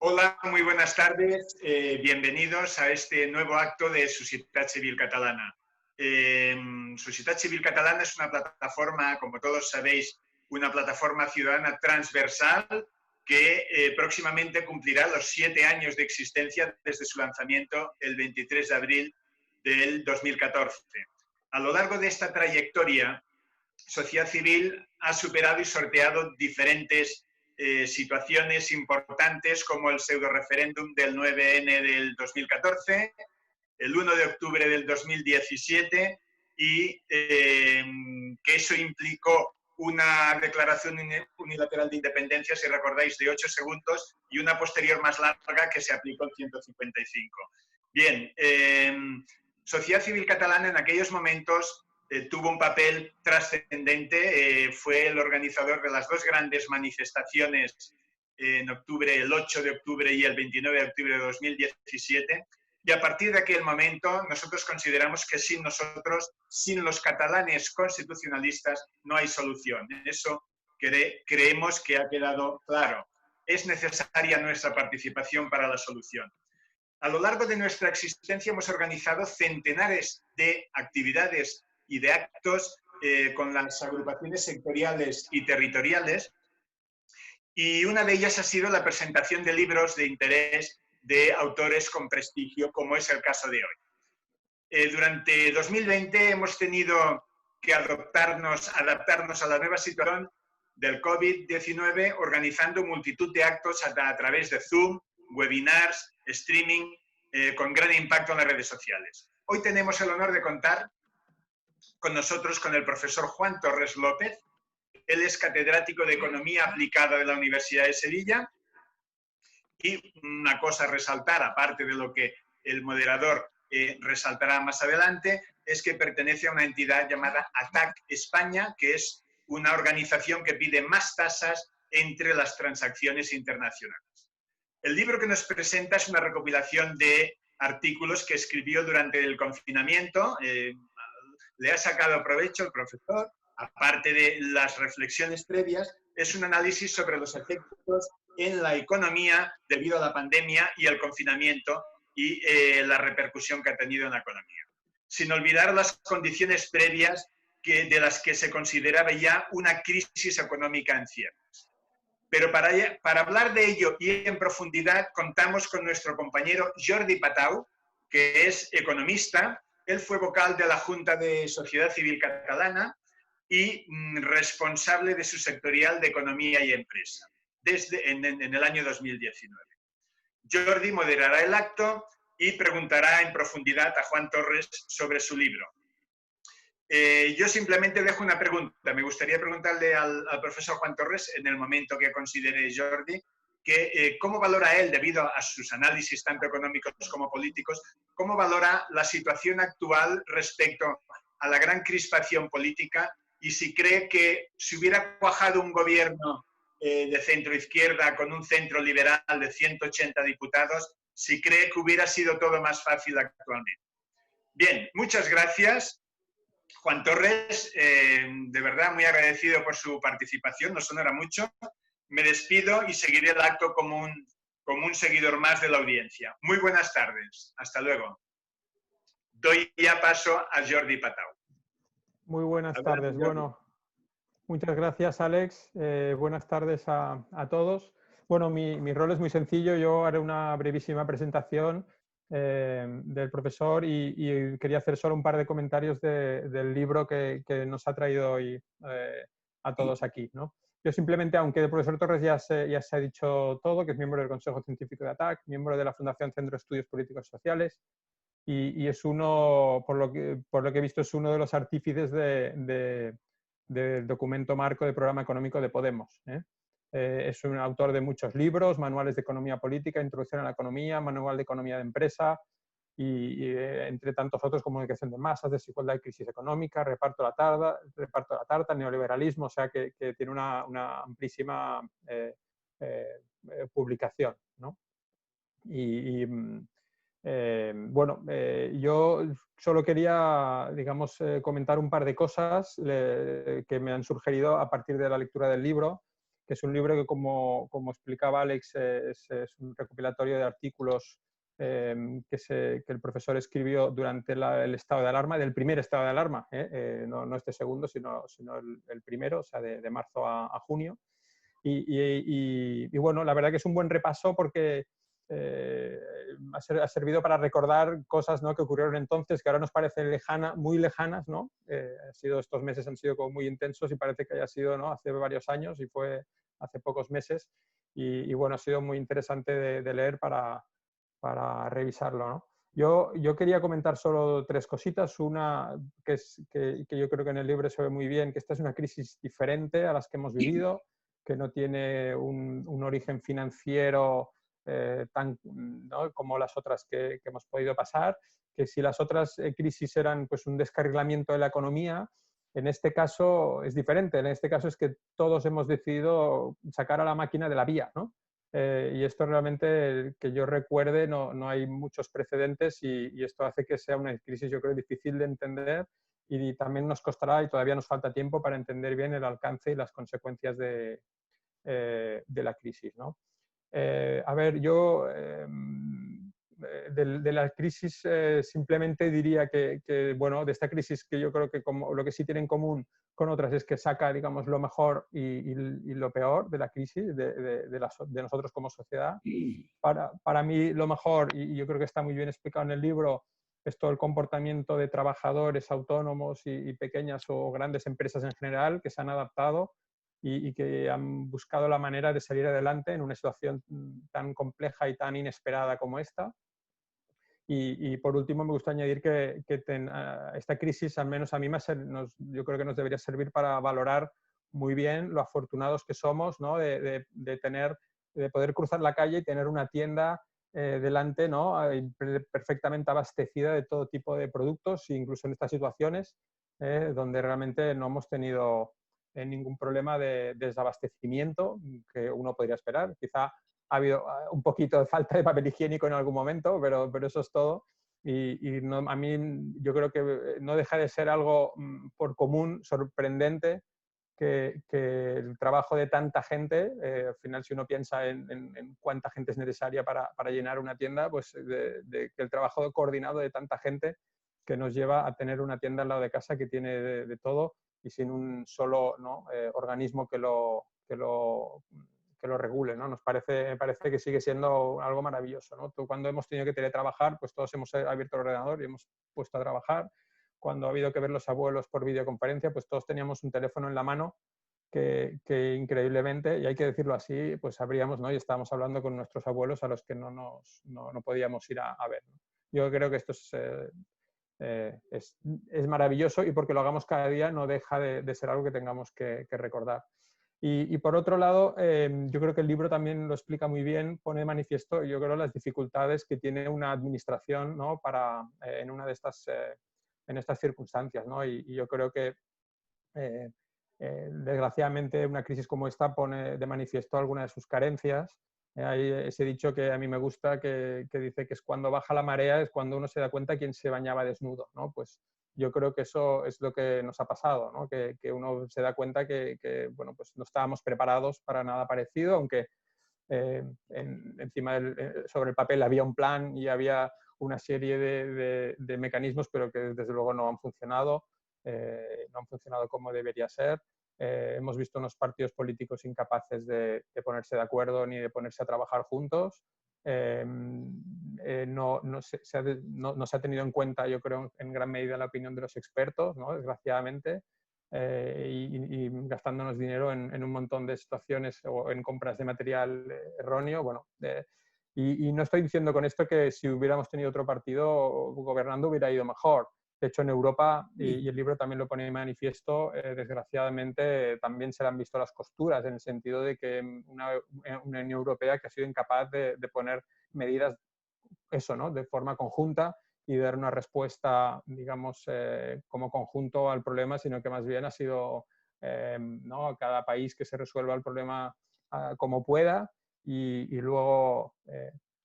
Hola, muy buenas tardes. Bienvenidos a este nuevo acto de Societat Civil Catalana. Societat Civil Catalana es una plataforma, como todos sabéis, una plataforma ciudadana transversal que próximamente cumplirá los 7 años de existencia desde su lanzamiento el 23 de abril del 2014. A lo largo de esta trayectoria, Sociedad Civil ha superado y sorteado diferentes situaciones importantes como el pseudo-referéndum del 9N del 2014, el 1 de octubre del 2017 y que eso implicó una declaración unilateral de independencia, si recordáis, de 8 segundos y una posterior más larga que se aplicó en 155. Bien, Sociedad Civil Catalana en aquellos momentos tuvo un papel trascendente, fue el organizador de las dos grandes manifestaciones en octubre, el 8 de octubre y el 29 de octubre de 2017, y a partir de aquel momento nosotros consideramos que sin nosotros, sin los catalanes constitucionalistas, no hay solución. Eso creemos que ha quedado claro. Es necesaria nuestra participación para la solución. A lo largo de nuestra existencia hemos organizado centenares de actividades y de actos con las agrupaciones sectoriales y territoriales, y una de ellas ha sido la presentación de libros de interés de autores con prestigio, como es el caso de hoy. Durante 2020 hemos tenido que adaptarnos a la nueva situación del COVID-19, organizando multitud de actos a través de Zoom, webinars, streaming, con gran impacto en las redes sociales. Hoy tenemos el honor de contar con nosotros con el profesor Juan Torres López. Él es catedrático de Economía Aplicada de la Universidad de Sevilla. Y una cosa a resaltar, aparte de lo que el moderador resaltará más adelante, es que pertenece a una entidad llamada ATAC España, que es una organización que pide más tasas entre las transacciones internacionales. El libro que nos presenta es una recopilación de artículos que escribió durante el confinamiento. Le ha sacado provecho el profesor, aparte de las reflexiones previas, es un análisis sobre los efectos en la economía debido a la pandemia y el confinamiento y la repercusión que ha tenido en la economía. Sin olvidar las condiciones previas de las que se consideraba ya una crisis económica en ciernes. Pero para hablar de ello y en profundidad contamos con nuestro compañero Jordi Patau, que es economista. Él fue vocal de la Junta de Sociedad Civil Catalana y responsable de su sectorial de Economía y Empresa en el año 2019. Jordi moderará el acto y preguntará en profundidad a Juan Torres sobre su libro. Yo simplemente dejo una pregunta. Me gustaría preguntarle al profesor Juan Torres, en el momento que considere Jordi, que cómo valora él, debido a sus análisis tanto económicos como políticos, cómo valora la situación actual respecto a la gran crispación política y si cree que si hubiera cuajado un gobierno de centro-izquierda con un centro liberal de 180 diputados, si cree que hubiera sido todo más fácil actualmente. Bien, muchas gracias. Juan Torres, de verdad muy agradecido por su participación, nos sonará mucho. Me despido y seguiré el acto como un seguidor más de la audiencia. Muy buenas tardes. Hasta luego. Doy ya paso a Jordi Patau. Muy buenas tardes. Bueno, muchas gracias, Alex. Buenas tardes a todos. Bueno, mi rol es muy sencillo. Yo haré una brevísima presentación del profesor y quería hacer solo un par de comentarios del libro que nos ha traído hoy a todos aquí, ¿no? Yo simplemente, aunque el profesor Torres ya se ha dicho todo, que es miembro del Consejo Científico de ATAC, miembro de la Fundación Centro de Estudios Políticos y Sociales, y es uno, por lo que he visto, es uno de los artífices del documento marco del programa económico de Podemos. Es un autor de muchos libros, manuales de economía política, introducción a la economía, manual de economía de empresa y entre tantos otros, comunicación de masas, desigualdad y crisis económica, reparto de la tarta, neoliberalismo, o sea que tiene una amplísima publicación, ¿no? Yo solo quería, digamos, comentar un par de cosas que me han sugerido a partir de la lectura del libro. que es un libro que, como explicaba Alex, es un recopilatorio de artículos que el profesor escribió durante el estado de alarma, del primer estado de alarma, no este segundo, sino el primero, o sea, de marzo a junio. Y bueno, la verdad que es un buen repaso porque ha servido para recordar cosas, ¿no?, que ocurrieron entonces, que ahora nos parecen muy lejanas, ¿no? Estos meses han sido como muy intensos y parece que haya sido, ¿no?, hace varios años, y fue hace pocos meses. Y bueno, ha sido muy interesante de leer para revisarlo, ¿no? Yo quería comentar solo 3 cositas. Una que yo creo que en el libro se ve muy bien, que esta es una crisis diferente a las que hemos vivido, que no tiene un origen financiero ¿no?, como las otras que hemos podido pasar, que si las otras crisis eran pues un descarrilamiento de la economía, en este caso es diferente. En este caso es que todos hemos decidido sacar a la máquina de la vía, ¿no? Y esto realmente, que yo recuerde, no hay muchos precedentes, y esto hace que sea una crisis, yo creo, difícil de entender, y también nos costará, y todavía nos falta tiempo para entender bien el alcance y las consecuencias de la crisis, ¿no? A ver, yo de la crisis simplemente diría bueno, de esta crisis, que yo creo que lo que sí tiene en común con otras es que saca, digamos, lo mejor y lo peor de la crisis, de nosotros como sociedad. Para mí lo mejor, y yo creo que está muy bien explicado en el libro, es todo el comportamiento de trabajadores autónomos y pequeñas o grandes empresas en general, que se han adaptado y que han buscado la manera de salir adelante en una situación tan compleja y tan inesperada como esta. Y por último, me gusta añadir que esta crisis, al menos a mí, yo creo que nos debería servir para valorar muy bien lo afortunados que somos, ¿no?, de poder cruzar la calle y tener una tienda delante, ¿no?, perfectamente abastecida de todo tipo de productos, incluso en estas situaciones donde realmente no hemos tenido ningún problema de desabastecimiento que uno podría esperar. Quizá ha habido un poquito de falta de papel higiénico en algún momento, pero eso es todo. A mí yo creo que no deja de ser algo por común, sorprendente, que el trabajo de tanta gente, al final, si uno piensa en cuánta gente es necesaria para llenar una tienda, pues que el trabajo coordinado de tanta gente que nos lleva a tener una tienda al lado de casa que tiene de todo, y sin un solo, ¿no?, organismo que lo regule, ¿no? Me parece que sigue siendo algo maravilloso, ¿no? Cuando hemos tenido que teletrabajar, pues todos hemos abierto el ordenador y hemos puesto a trabajar. Cuando ha habido que ver los abuelos por videoconferencia, pues todos teníamos un teléfono en la mano que increíblemente, y hay que decirlo así, pues abríamos, ¿no?, y estábamos hablando con nuestros abuelos a los que no podíamos ir a ver, ¿no? Yo creo que esto es maravilloso, y porque lo hagamos cada día no deja de ser algo que tengamos que recordar. Y por otro lado, yo creo que el libro también lo explica muy bien, pone de manifiesto, yo creo, las dificultades que tiene una administración, ¿no?, en estas circunstancias, ¿no? Y yo creo que desgraciadamente una crisis como esta pone de manifiesto algunas de sus carencias. Hay ese dicho que a mí me gusta, que dice que es cuando baja la marea, es cuando uno se da cuenta quién se bañaba desnudo, ¿no? Pues yo creo que eso es lo que nos ha pasado, ¿no? Que uno se da cuenta bueno, pues no estábamos preparados para nada parecido, aunque sobre el papel había un plan y había una serie de mecanismos, pero que desde luego no han funcionado como debería ser. Hemos visto unos partidos políticos incapaces de ponerse de acuerdo ni de ponerse a trabajar juntos. No se ha tenido en cuenta, yo creo, en gran medida la opinión de los expertos, ¿no?, desgraciadamente, y gastándonos dinero en un montón de situaciones o en compras de material erróneo. Bueno, y no estoy diciendo con esto que si hubiéramos tenido otro partido gobernando hubiera ido mejor. De hecho, en Europa, y el libro también lo pone de manifiesto, desgraciadamente también se le han visto las costuras, en el sentido de que una Unión Europea que ha sido incapaz de poner medidas, eso, ¿no?, de forma conjunta, y dar una respuesta, digamos, como conjunto al problema, sino que más bien ha sido, ¿no?, cada país que se resuelva el problema como pueda, y luego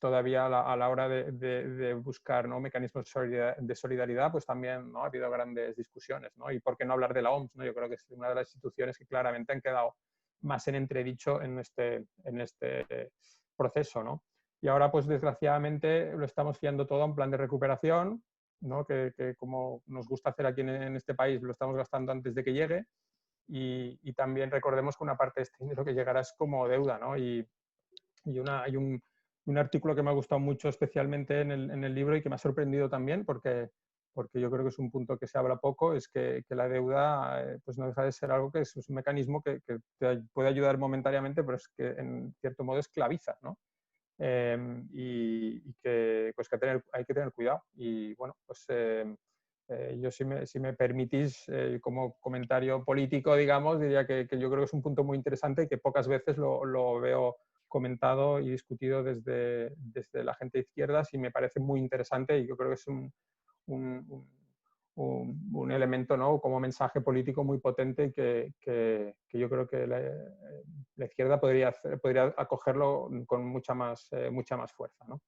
todavía a la hora de buscar, ¿no?, mecanismos de solidaridad, pues también, ¿no?, ha habido grandes discusiones, ¿no? Y por qué no hablar de la OMS, ¿no? Yo creo que es una de las instituciones que claramente han quedado más en entredicho en este proceso, ¿no? Y ahora, pues desgraciadamente, lo estamos fiando todo a un plan de recuperación, ¿no? Que como nos gusta hacer aquí en este país, lo estamos gastando antes de que llegue. Y también recordemos que una parte de este dinero que llegará es como deuda, ¿no? Hay un artículo que me ha gustado mucho especialmente en el libro y que me ha sorprendido también porque yo creo que es un punto que se habla poco, es que la deuda pues no deja de ser algo que es un mecanismo que te puede ayudar momentáneamente, pero es que en cierto modo esclaviza, ¿no? Y que, pues hay que tener cuidado. Y bueno, pues yo si me permitís, como comentario político, digamos, diría que yo creo que es un punto muy interesante y que pocas veces lo veo comentado y discutido desde la gente de izquierdas, y me parece muy interesante, y yo creo que es un, un elemento, ¿no?, como mensaje político muy potente, y que yo creo que la izquierda podría acogerlo con mucha más fuerza, ¿no?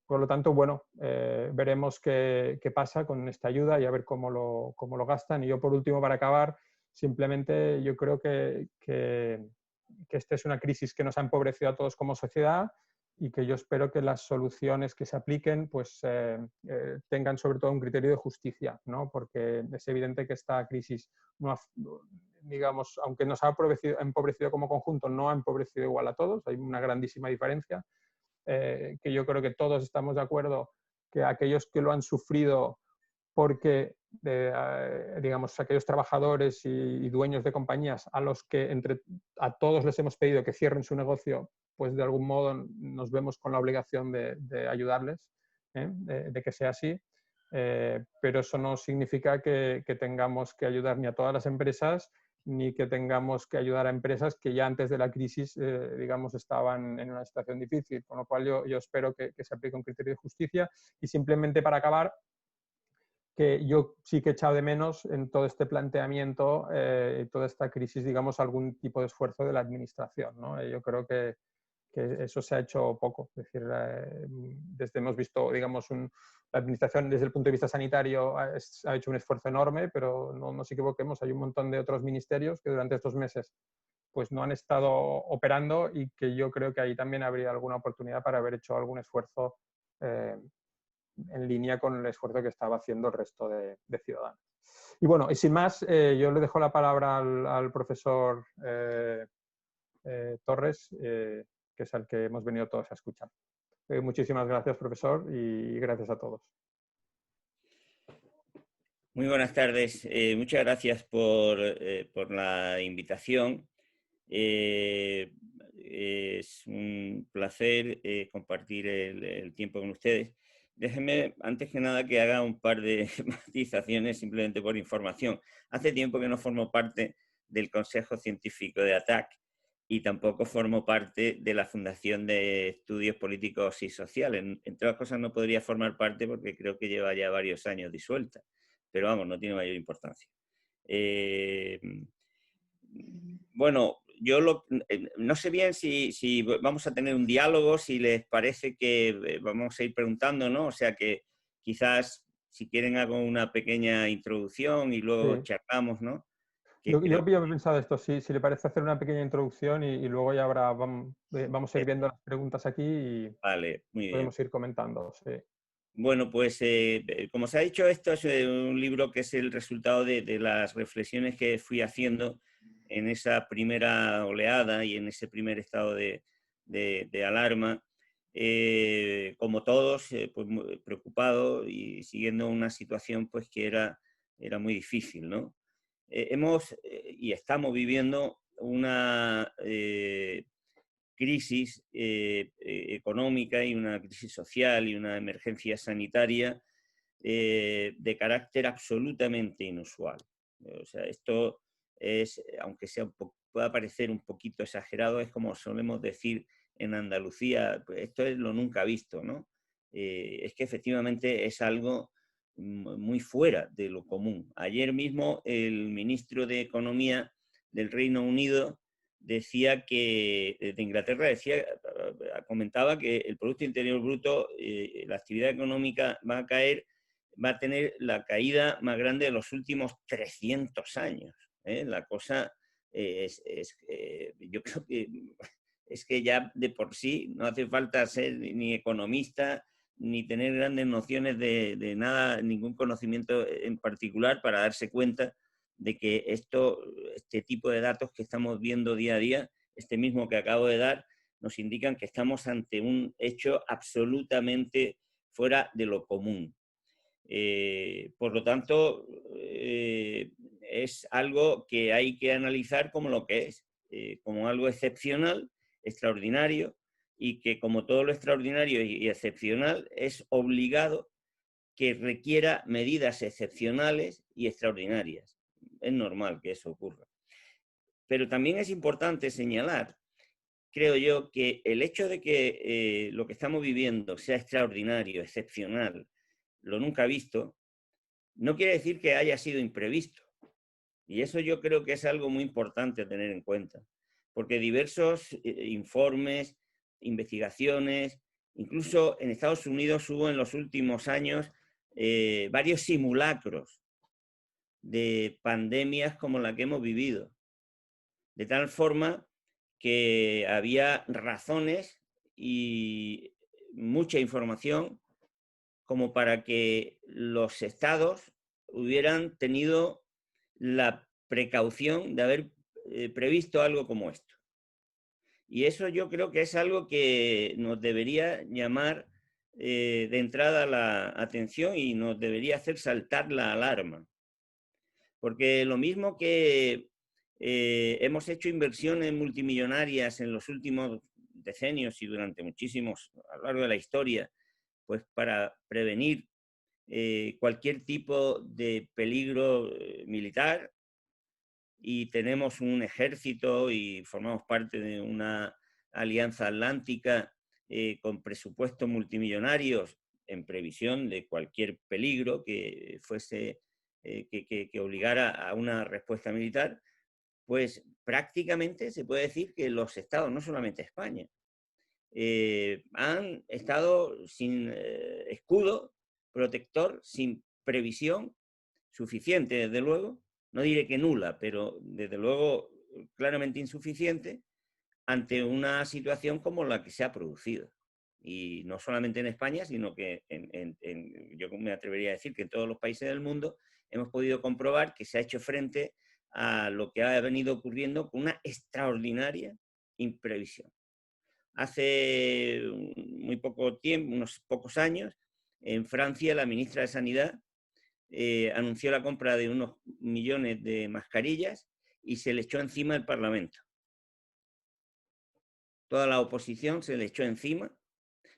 Por lo tanto, bueno, veremos qué pasa con esta ayuda y a ver cómo lo gastan. Y yo, por último, para acabar, simplemente yo creo que esta es una crisis que nos ha empobrecido a todos como sociedad, y que yo espero que las soluciones que se apliquen pues, tengan sobre todo un criterio de justicia, ¿no? Porque es evidente que esta crisis, digamos, aunque nos ha empobrecido como conjunto, no ha empobrecido igual a todos, hay una grandísima diferencia. Que yo creo que todos estamos de acuerdo que aquellos que lo han sufrido porque, digamos, aquellos trabajadores y dueños de compañías a los que a todos les hemos pedido que cierren su negocio, pues de algún modo nos vemos con la obligación de ayudarles, de que sea así. Pero eso no significa que tengamos que ayudar ni a todas las empresas, ni que tengamos que ayudar a empresas que ya antes de la crisis, digamos, estaban en una situación difícil. Con lo cual yo espero que se aplique un criterio de justicia. Y simplemente para acabar, que yo sí que he echado de menos en todo este planteamiento y toda esta crisis, digamos, algún tipo de esfuerzo de la administración, ¿no? Yo creo que eso se ha hecho poco. Es decir, desde hemos visto, digamos, la administración desde el punto de vista sanitario ha hecho un esfuerzo enorme, pero no nos equivoquemos, hay un montón de otros ministerios que durante estos meses pues no han estado operando, y que yo creo que ahí también habría alguna oportunidad para haber hecho algún esfuerzo en línea con el esfuerzo que estaba haciendo el resto de ciudadanos. Y bueno, y sin más, yo le dejo la palabra al profesor Torres, que es al que hemos venido todos a escuchar. Muchísimas gracias, profesor, y gracias a todos. Muy buenas tardes. Muchas gracias por la invitación. Es un placer compartir el tiempo con ustedes. Déjenme, antes que nada, que haga un par de matizaciones simplemente por información. Hace tiempo que no formo parte del Consejo Científico de ATAC, y tampoco formo parte de la Fundación de Estudios Políticos y Sociales. Entre otras cosas, no podría formar parte porque creo que lleva ya varios años disuelta. Pero vamos, no tiene mayor importancia. Bueno, yo no sé bien si vamos a tener un diálogo, si les parece que vamos a ir preguntando, ¿no? O sea que quizás, si quieren, hago una pequeña introducción y luego charlamos, ¿no? Yo había pensado esto, si le parece, hacer una pequeña introducción y luego ya vamos a ir viendo las preguntas aquí y vale, muy bien. Podemos ir comentando. Sí. Bueno, pues como se ha dicho, esto es un libro que es el resultado de las reflexiones que fui haciendo en esa primera oleada y en ese primer estado de alarma. Como todos, pues preocupado y siguiendo una situación pues que era muy difícil, ¿no? Hemos y estamos viviendo una crisis económica y una crisis social y una emergencia sanitaria de carácter absolutamente inusual. O sea, esto es, aunque pueda parecer un poquito exagerado, es como solemos decir en Andalucía, pues esto es lo nunca visto, ¿no? Es que efectivamente es algo muy fuera de lo común. Ayer mismo el ministro de Economía del Reino Unido decía que, de Inglaterra, comentaba que el Producto Interior Bruto, la actividad económica va a tener la caída más grande de los últimos 300 años. La cosa yo creo que es que ya de por sí no hace falta ser ni economista ni tener grandes nociones de nada, ningún conocimiento en particular para darse cuenta de que este tipo de datos que estamos viendo día a día, este mismo que acabo de dar, nos indican que estamos ante un hecho absolutamente fuera de lo común. Por lo tanto, es algo que hay que analizar como lo que es, como algo excepcional, extraordinario, y que como todo lo extraordinario y excepcional es obligado que requiera medidas excepcionales y extraordinarias. Es normal que eso ocurra. Pero también es importante señalar, creo yo, que el hecho de que lo que estamos viviendo sea extraordinario, excepcional, lo nunca visto, no quiere decir que haya sido imprevisto. Y eso yo creo que es algo muy importante a tener en cuenta. Porque diversos informes, investigaciones, incluso en Estados Unidos hubo en los últimos años varios simulacros de pandemias como la que hemos vivido. De tal forma que había razones y mucha información como para que los estados hubieran tenido la precaución de haber previsto algo como esto. Y eso yo creo que es algo que nos debería llamar de entrada la atención y nos debería hacer saltar la alarma. Porque lo mismo que hemos hecho inversiones multimillonarias en los últimos decenios y durante muchísimos, a lo largo de la historia, pues para prevenir cualquier tipo de peligro militar, y tenemos un ejército y formamos parte de una alianza atlántica con presupuestos multimillonarios en previsión de cualquier peligro que fuese que obligara a una respuesta militar, pues prácticamente se puede decir que los estados, no solamente España, han estado sin escudo protector, sin previsión suficiente, desde luego, no diré que nula, pero desde luego claramente insuficiente ante una situación como la que se ha producido. Y no solamente en España, sino que yo me atrevería a decir que en todos los países del mundo hemos podido comprobar que se ha hecho frente a lo que ha venido ocurriendo con una extraordinaria imprevisión. Hace muy poco tiempo, unos pocos años, en Francia la ministra de Sanidad anunció la compra de unos millones de mascarillas y se le echó encima el Parlamento. Toda la oposición se le echó encima.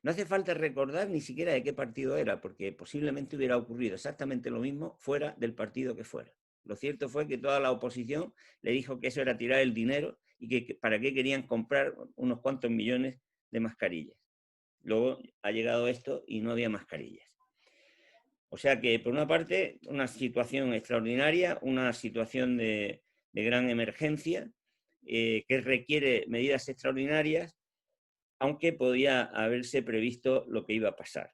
No hace falta recordar ni siquiera de qué partido era, porque posiblemente hubiera ocurrido exactamente lo mismo fuera del partido que fuera. Lo cierto fue que toda la oposición le dijo que eso era tirar el dinero y que para qué querían comprar unos cuantos millones de mascarillas. Luego ha llegado esto y no había mascarillas. O sea que, por una parte, una situación extraordinaria, una situación de gran emergencia que requiere medidas extraordinarias, aunque podía haberse previsto lo que iba a pasar.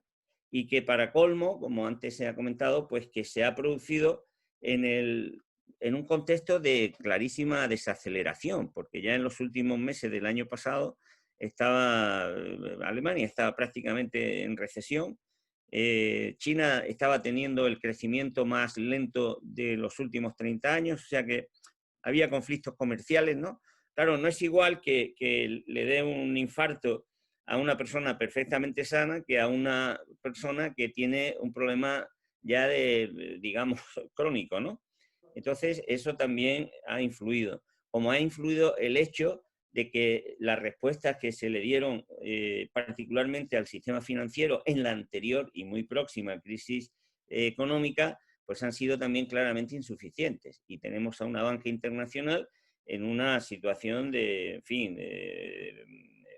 Y que para colmo, como antes se ha comentado, pues que se ha producido en un contexto de clarísima desaceleración, porque ya en los últimos meses del año pasado Alemania estaba prácticamente en recesión. China estaba teniendo el crecimiento más lento de los últimos 30 años, o sea que había conflictos comerciales, ¿no? Claro, no es igual que le dé un infarto a una persona perfectamente sana que a una persona que tiene un problema ya digamos, crónico, ¿no? Entonces, eso también ha influido. Como ha influido el hecho de que las respuestas que se le dieron particularmente al sistema financiero en la anterior y muy próxima crisis económica, pues han sido también claramente insuficientes. Y tenemos a una banca internacional en una situación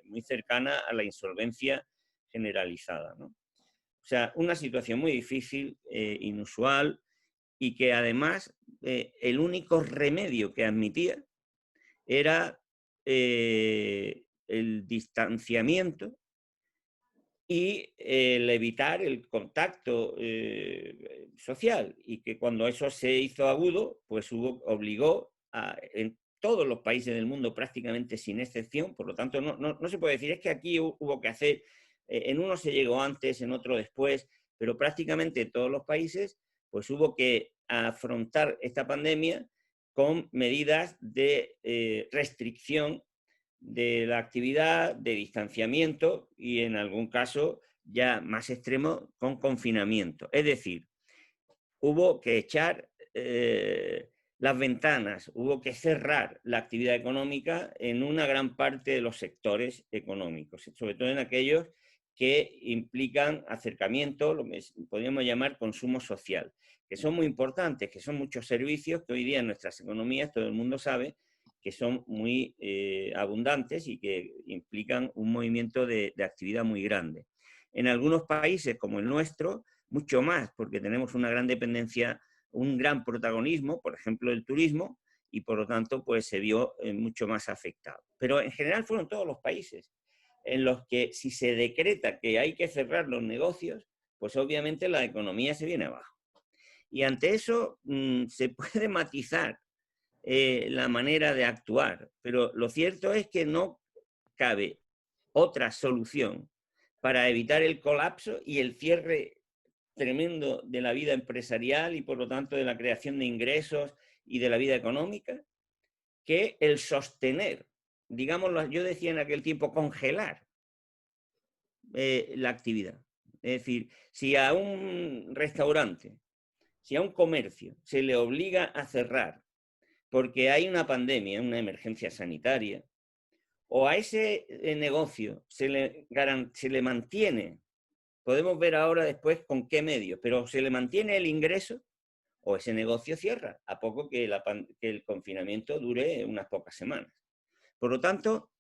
muy cercana a la insolvencia generalizada, ¿no? O sea, una situación muy difícil, inusual, y que además el único remedio que admitía era el distanciamiento y el evitar el contacto social, y que cuando eso se hizo agudo, pues obligó a todos los países del mundo prácticamente sin excepción, por lo tanto no se puede decir, es que aquí hubo que hacer, en uno se llegó antes, en otro después, pero prácticamente todos los países pues hubo que afrontar esta pandemia con medidas de restricción de la actividad, de distanciamiento y en algún caso ya más extremo con confinamiento. Es decir, hubo que echar las ventanas, hubo que cerrar la actividad económica en una gran parte de los sectores económicos, sobre todo en aquellos que implican acercamiento, lo que podríamos llamar consumo social, que son muy importantes, que son muchos servicios que hoy día en nuestras economías todo el mundo sabe que son muy abundantes y que implican un movimiento de actividad muy grande. En algunos países como el nuestro, mucho más, porque tenemos una gran dependencia, un gran protagonismo, por ejemplo, el turismo, y por lo tanto pues se vio mucho más afectado. Pero en general fueron todos los países en los que si se decreta que hay que cerrar los negocios, pues obviamente la economía se viene abajo. Y ante eso se puede matizar la manera de actuar, pero lo cierto es que no cabe otra solución para evitar el colapso y el cierre tremendo de la vida empresarial y por lo tanto de la creación de ingresos y de la vida económica, que el sostener, digámoslo, yo decía en aquel tiempo, congelar la actividad. Es decir, si a un restaurante, si a un comercio se le obliga a cerrar porque hay una pandemia, una emergencia sanitaria, o a ese negocio se le mantiene, podemos ver ahora después con qué medios, pero se le mantiene el ingreso, o ese negocio cierra, a poco que el confinamiento dure unas pocas semanas. Por lo tanto,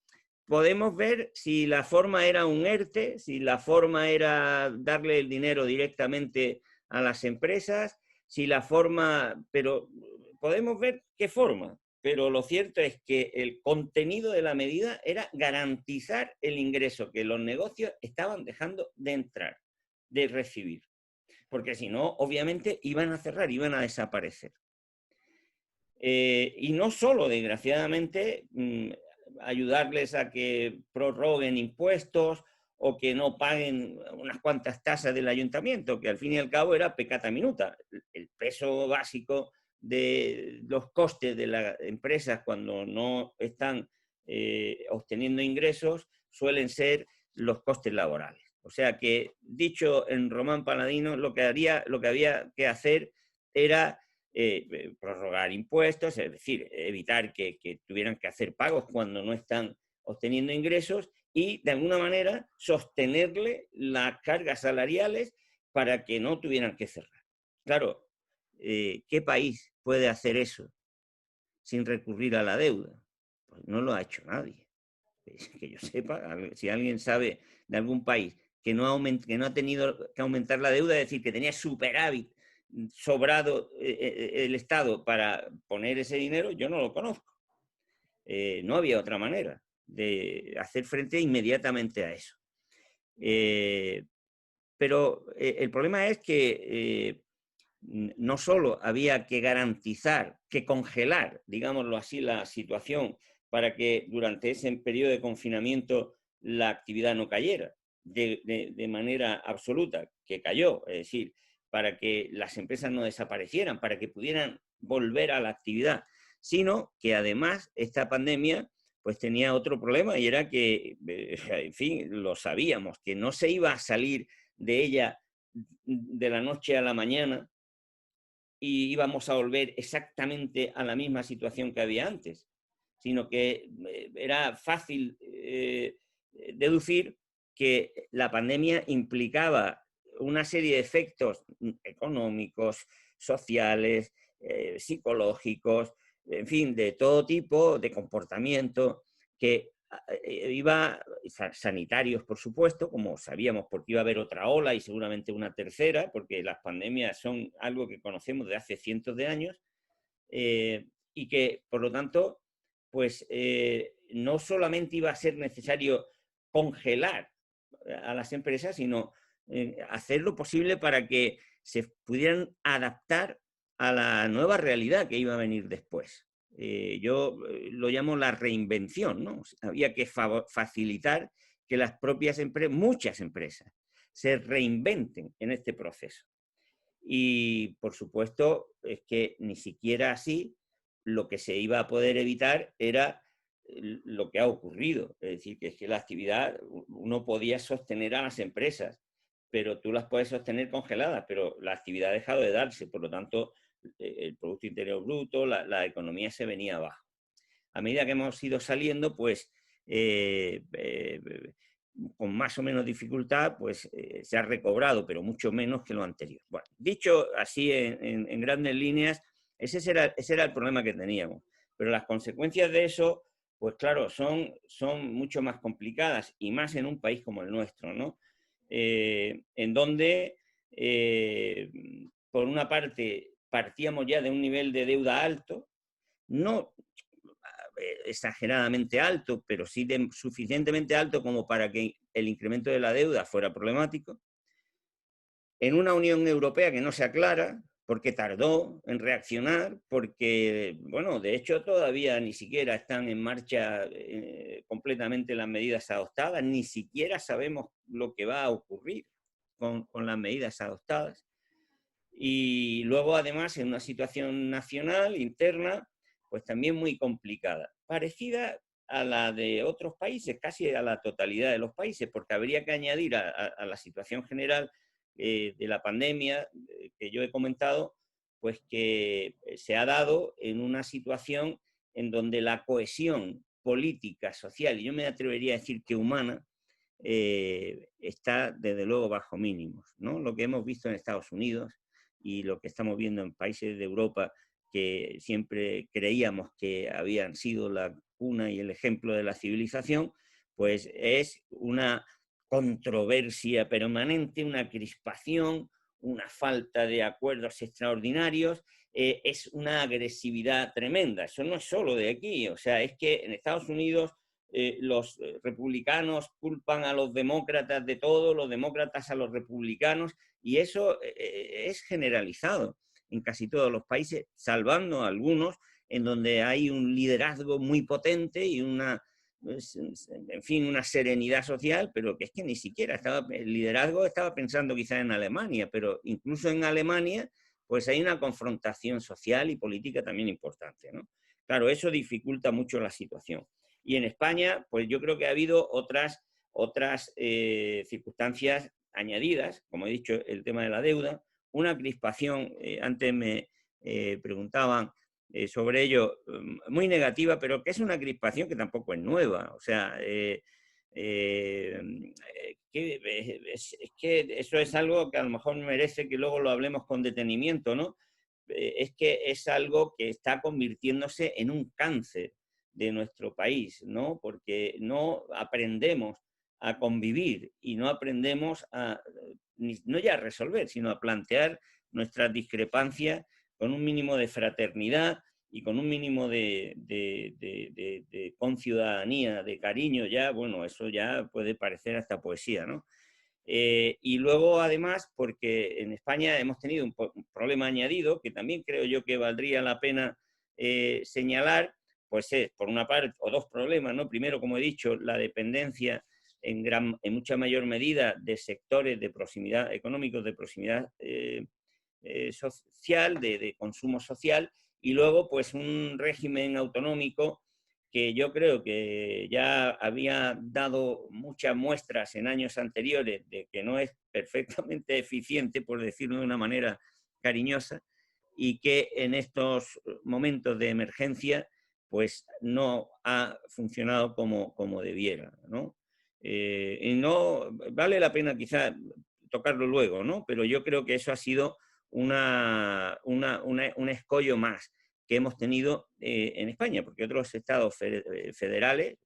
podemos ver si la forma era un ERTE, si la forma era darle el dinero directamente a las empresas, si la forma, pero podemos ver qué forma, pero lo cierto es que el contenido de la medida era garantizar el ingreso que los negocios estaban dejando de entrar, de recibir, porque si no, obviamente iban a cerrar, iban a desaparecer. Y no solo, desgraciadamente, ayudarles a que prorroguen impuestos o que no paguen unas cuantas tasas del ayuntamiento, que al fin y al cabo era peccata minuta. El peso básico de los costes de las empresas cuando no están obteniendo ingresos suelen ser los costes laborales. O sea que, dicho en Román Paladino, lo que había que hacer era prorrogar impuestos, es decir, evitar que tuvieran que hacer pagos cuando no están obteniendo ingresos y, de alguna manera, sostenerle las cargas salariales para que no tuvieran que cerrar. Claro, ¿qué país puede hacer eso sin recurrir a la deuda? Pues no lo ha hecho nadie. Que yo sepa, si alguien sabe de algún país que no ha tenido que aumentar la deuda, es decir, que tenía superávit, sobrado el Estado para poner ese dinero, yo no lo conozco. No había otra manera de hacer frente inmediatamente a eso. Pero el problema es que no solo había que garantizar, que congelar, digámoslo así, la situación para que durante ese periodo de confinamiento la actividad no cayera de manera absoluta, que cayó, es decir, para que las empresas no desaparecieran, para que pudieran volver a la actividad, sino que además esta pandemia pues tenía otro problema y era que, en fin, lo sabíamos, que no se iba a salir de ella de la noche a la mañana y íbamos a volver exactamente a la misma situación que había antes, sino que era fácil deducir que la pandemia implicaba una serie de efectos económicos, sociales, psicológicos, en fin, de todo tipo de comportamiento que sanitarios, por supuesto, como sabíamos, porque iba a haber otra ola y seguramente una tercera, porque las pandemias son algo que conocemos de hace cientos de años, y que, por lo tanto, pues no solamente iba a ser necesario congelar a las empresas, sino hacer lo posible para que se pudieran adaptar a la nueva realidad que iba a venir después. Yo lo llamo la reinvención, ¿no? Había que facilitar que las propias empresas, muchas empresas, se reinventen en este proceso. Y, por supuesto, es que ni siquiera así lo que se iba a poder evitar era lo que ha ocurrido. Es decir, que es que la actividad, uno podía sostener a las empresas, pero tú las puedes sostener congeladas, pero la actividad ha dejado de darse, por lo tanto, el Producto Interior Bruto, la economía se venía abajo. A medida que hemos ido saliendo, pues, con más o menos dificultad, pues se ha recobrado, pero mucho menos que lo anterior. Bueno, dicho así en grandes líneas, ese era el problema que teníamos. Pero las consecuencias de eso, pues claro, son mucho más complicadas, y más en un país como el nuestro, ¿no? En donde, por una parte, partíamos ya de un nivel de deuda alto, no exageradamente alto, pero sí suficientemente alto como para que el incremento de la deuda fuera problemático, en una Unión Europea que no se aclara, porque tardó en reaccionar, porque, bueno, de hecho todavía ni siquiera están en marcha completamente las medidas adoptadas, ni siquiera sabemos lo que va a ocurrir con las medidas adoptadas. Y luego, además, en una situación nacional, interna, pues también muy complicada, parecida a la de otros países, casi a la totalidad de los países, porque habría que añadir a la situación general de la pandemia que yo he comentado, pues que se ha dado en una situación en donde la cohesión política, social, y yo me atrevería a decir que humana, está desde luego bajo mínimos, ¿no? Lo que hemos visto en Estados Unidos y lo que estamos viendo en países de Europa que siempre creíamos que habían sido la cuna y el ejemplo de la civilización, pues es una controversia permanente, una crispación, una falta de acuerdos extraordinarios, es una agresividad tremenda. Eso no es solo de aquí, o sea, es que en Estados Unidos los republicanos culpan a los demócratas de todo, los demócratas a los republicanos, y eso es generalizado en casi todos los países, salvando algunos en donde hay un liderazgo muy potente y una, en fin, una serenidad social, pero que es que ni siquiera el liderazgo estaba pensando quizás en Alemania, pero incluso en Alemania pues hay una confrontación social y política también importante, ¿no? Claro, eso dificulta mucho la situación. Y en España, pues yo creo que ha habido otras circunstancias añadidas, como he dicho, el tema de la deuda, una crispación, antes me preguntaban sobre ello, muy negativa, pero que es una crispación que tampoco es nueva. O sea, es que eso es algo que a lo mejor merece que luego lo hablemos con detenimiento, ¿no? Es que es algo que está convirtiéndose en un cáncer de nuestro país, ¿no? Porque no aprendemos a convivir y no aprendemos no ya a resolver, sino a plantear nuestras discrepancias con un mínimo de fraternidad y con un mínimo de conciudadanía, de cariño. Ya, bueno, eso ya puede parecer hasta poesía, ¿no? Y luego, además, porque en España hemos tenido un problema añadido, que también creo yo que valdría la pena señalar, pues es, por una parte, o dos problemas, ¿no? Primero, como he dicho, la dependencia en mucha mayor medida de sectores de proximidad, económicos de proximidad social, de consumo social, y luego, pues, un régimen autonómico que yo creo que ya había dado muchas muestras en años anteriores de que no es perfectamente eficiente, por decirlo de una manera cariñosa, y que en estos momentos de emergencia pues no ha funcionado como debiera, ¿no? Y no vale la pena quizá tocarlo luego, ¿no? Pero yo creo que eso ha sido un escollo más que hemos tenido en España, porque otros estados federales,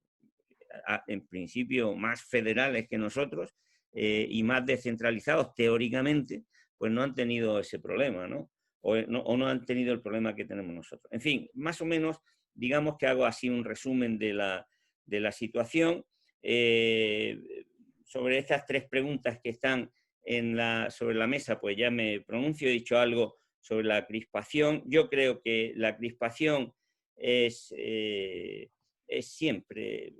en principio más federales que nosotros y más descentralizados teóricamente, pues no han tenido ese problema, ¿no? O no han tenido el problema que tenemos nosotros. En fin, más o menos, digamos que hago así un resumen de la situación. Sobre estas tres preguntas que están sobre la mesa, pues ya me pronuncio, he dicho algo sobre la crispación. Yo creo que la crispación es siempre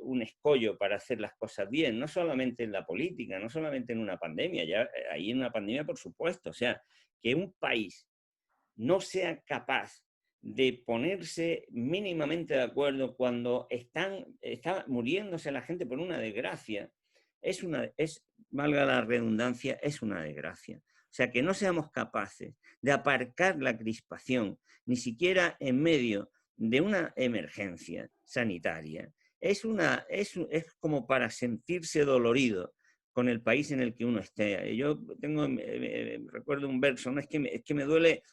un escollo para hacer las cosas bien, no solamente en la política, no solamente en una pandemia, ya ahí en una pandemia por supuesto, o sea, que un país no sea capaz de ponerse mínimamente de acuerdo cuando está muriéndose la gente por una desgracia, valga la redundancia, es una desgracia. O sea, que no seamos capaces de aparcar la crispación, ni siquiera en medio de una emergencia sanitaria, es como para sentirse dolorido con el país en el que uno esté. Yo recuerdo un verso, ¿no? es que me duele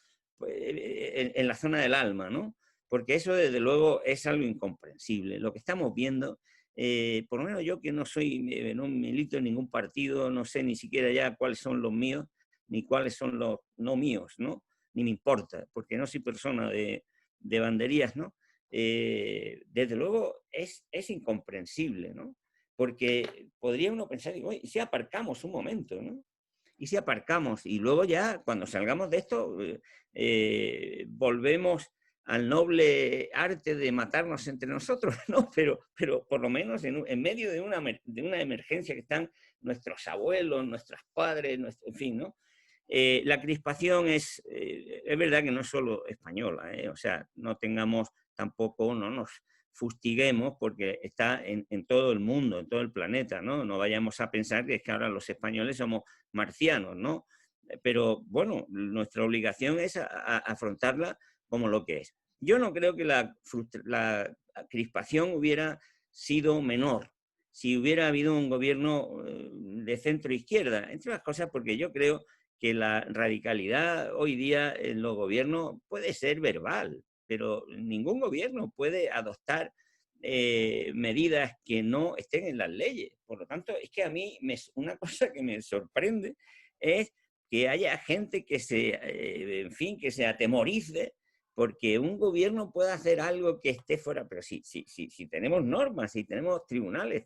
en la zona del alma, ¿no? Porque eso desde luego es algo incomprensible. Lo que estamos viendo, por lo menos yo que no milito en ningún partido, no sé ni siquiera ya cuáles son los míos, ni cuáles son los no míos, ¿no? Ni me importa, porque no soy persona de banderías, ¿no? Desde luego es incomprensible, ¿no? Porque podría uno pensar, ¿y si aparcamos un momento, ¿no? Y si aparcamos y luego ya cuando salgamos de esto volvemos al noble arte de matarnos entre nosotros, ¿no? Pero por lo menos en medio de una emergencia que están nuestros abuelos, nuestros padres, en fin, ¿no? La crispación es verdad que no es solo española, o sea, no nos fustiguemos porque está en todo el mundo, en todo el planeta, ¿no? No vayamos a pensar que es que ahora los españoles somos marcianos, ¿no? Pero bueno, nuestra obligación es afrontarla como lo que es. Yo no creo que la crispación hubiera sido menor si hubiera habido un gobierno de centro-izquierda, entre otras cosas porque yo creo que la radicalidad hoy día en los gobiernos puede ser verbal, pero ningún gobierno puede adoptar medidas que no estén en las leyes. Por lo tanto, es que a mí una cosa que me sorprende es que haya gente que que se atemorice porque un gobierno pueda hacer algo que esté fuera, pero si tenemos normas, si tenemos tribunales,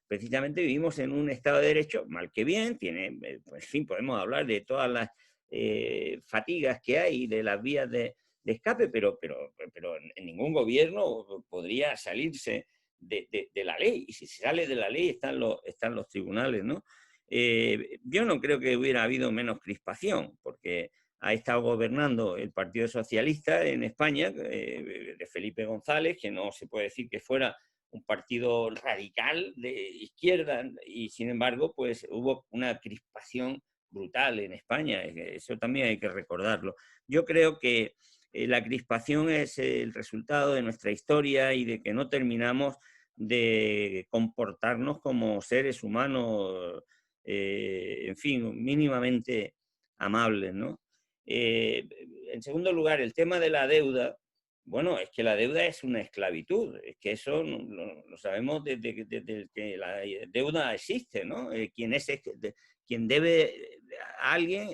precisamente vivimos en un Estado de Derecho, mal que bien, pues, en fin, podemos hablar de todas las fatigas que hay, de las vías de escape, pero en ningún gobierno podría salirse de la ley, y si se sale de la ley están los tribunales, ¿no? Yo no creo que hubiera habido menos crispación, porque ha estado gobernando el Partido Socialista en España, de Felipe González, que no se puede decir que fuera un partido radical de izquierda, y sin embargo, pues hubo una crispación brutal en España, eso también hay que recordarlo. Yo creo que la crispación es el resultado de nuestra historia y de que no terminamos de comportarnos como seres humanos, en fin, mínimamente amables, ¿no? En segundo lugar, el tema de la deuda. Bueno, es que la deuda es una esclavitud, es que eso lo sabemos desde que la deuda existe, ¿no? Quien debe a alguien,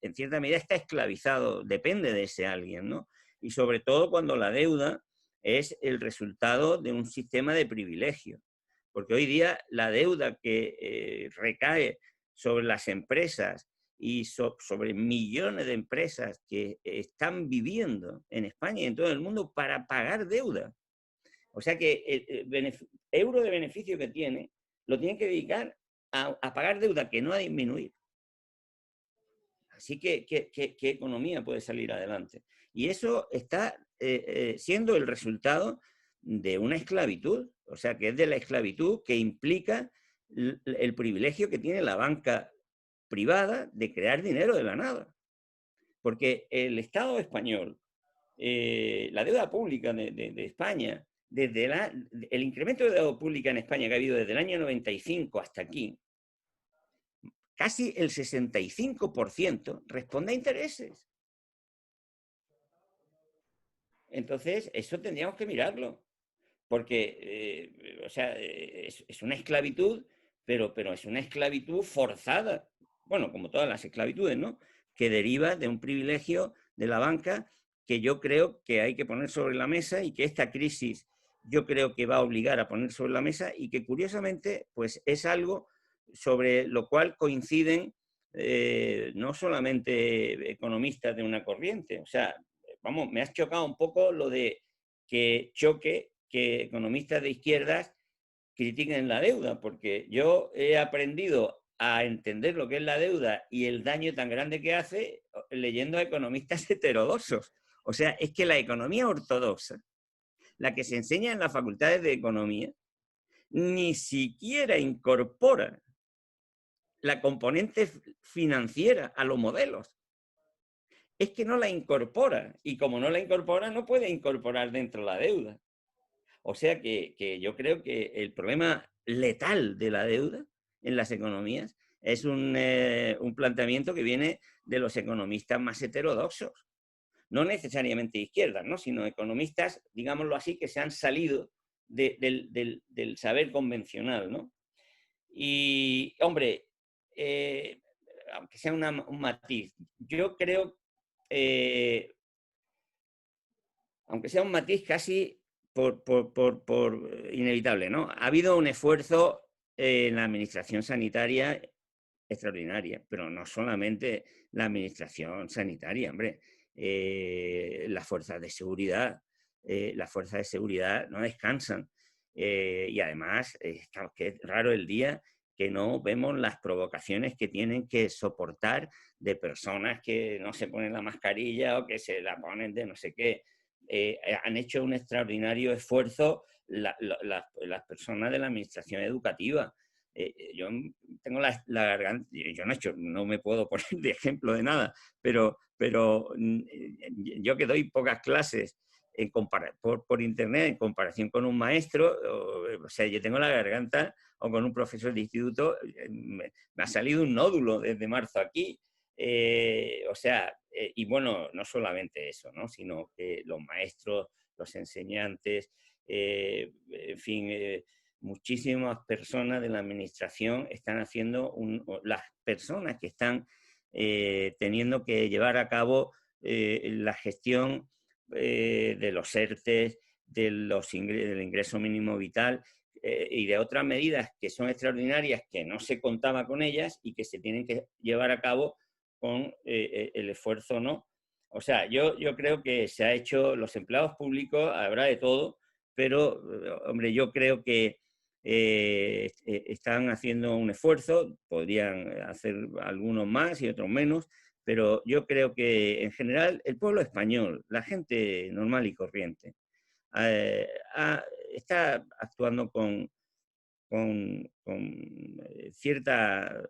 en cierta medida está esclavizado, depende de ese alguien, ¿no? Y sobre todo cuando la deuda es el resultado de un sistema de privilegio. Porque hoy día la deuda que recae sobre las empresas y sobre millones de empresas que están viviendo en España y en todo el mundo para pagar deuda. O sea que el euro de beneficio que tiene lo tiene que dedicar a pagar deuda que no a disminuir. Así que, ¿qué economía puede salir adelante? Y eso está siendo el resultado de una esclavitud, o sea, que es de la esclavitud que implica el privilegio que tiene la banca privada de crear dinero de la nada. Porque el Estado español, la deuda pública de España, el incremento de deuda pública en España que ha habido desde el año 95 hasta aquí, casi el 65% responde a intereses. Entonces, eso tendríamos que mirarlo, porque o sea, es una esclavitud, pero es una esclavitud forzada, bueno, como todas las esclavitudes, ¿no? Que deriva de un privilegio de la banca que yo creo que hay que poner sobre la mesa y que esta crisis yo creo que va a obligar a poner sobre la mesa y que curiosamente pues es algo sobre lo cual coinciden no solamente economistas de una corriente, o sea, vamos, me has chocado un poco lo de que economistas de izquierdas critiquen la deuda, porque yo he aprendido a entender lo que es la deuda y el daño tan grande que hace leyendo a economistas heterodoxos. O sea, es que la economía ortodoxa, la que se enseña en las facultades de economía, ni siquiera incorpora la componente financiera a los modelos. Es que no la incorpora, y como no la incorpora, no puede incorporar dentro la deuda. O sea que yo creo que el problema letal de la deuda en las economías es un planteamiento que viene de los economistas más heterodoxos. No necesariamente de izquierdas, ¿no? Sino economistas, digámoslo así, que se han salido del saber convencional, ¿no? Y, hombre, aunque sea un matiz, yo creo, aunque sea un matiz casi por inevitable, ¿no? Ha habido un esfuerzo en la administración sanitaria extraordinaria, pero no solamente la administración sanitaria, hombre. Las fuerzas de seguridad no descansan. Y además, claro, que es raro el día que no vemos las provocaciones que tienen que soportar de personas que no se ponen la mascarilla o que se la ponen de no sé qué. Han hecho un extraordinario esfuerzo las personas de la administración educativa. Yo tengo la garganta, yo no me puedo poner de ejemplo de nada, pero yo que doy pocas clases por internet en comparación con un maestro, o sea, yo tengo la garganta, o con un profesor de instituto, me ha salido un nódulo desde marzo aquí. O sea, y bueno, no solamente eso, ¿no? Sino que los maestros, los enseñantes, en fin, muchísimas personas de la administración están haciendo, las personas que están teniendo que llevar a cabo la gestión de los ERTES, del ingreso mínimo vital y de otras medidas que son extraordinarias, que no se contaba con ellas y que se tienen que llevar a cabo con el esfuerzo, ¿no? O sea, yo creo que se ha hecho, los empleados públicos, habrá de todo, pero, hombre, yo creo que están haciendo un esfuerzo, podrían hacer algunos más y otros menos, pero yo creo que en general el pueblo español, la gente normal y corriente, está actuando con cierta